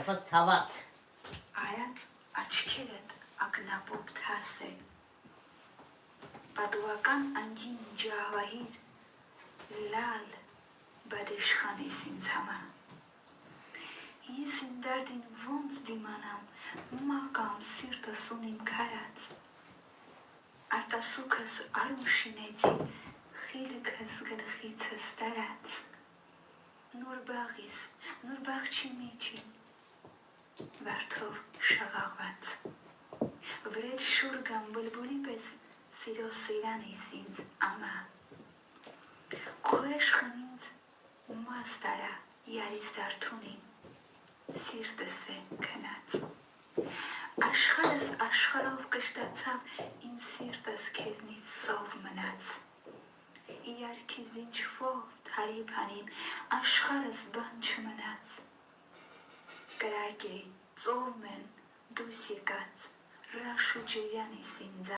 Սոփս ցաված։ Արած աչքերդ ակնապոպ թաս է։ Պատուական անգին ջահվահիր լալ բադեշխան ես ինձ համա։ Ես իմ դարդին ոնց դիմանամ, մակամ սիրտս ունիմ քարած։ Արտասուքս արում շինեցի, խիլքս գլխիցս տարած։ Նոր բաղիս, նոր բաղչի միջին, վարդով շաղաղված։ Վրել շուրգամ բլբուլի պես սիրո սիրան ես ինձ ամա։ Քորեշխն ինձ մաս տարա յարիս դարդունին, սիրտս է քնած։ Աշխարհս աշխարհով կշտացավ, իմ սիրտս քեզնից սով մնաց։ Իարքիզ ինչ-որ թարի բանին, աշխարհս բան չմնաց։ Կրակ է, ծով մեն, դուս եկած, ռաշու ջերյան ես ինձ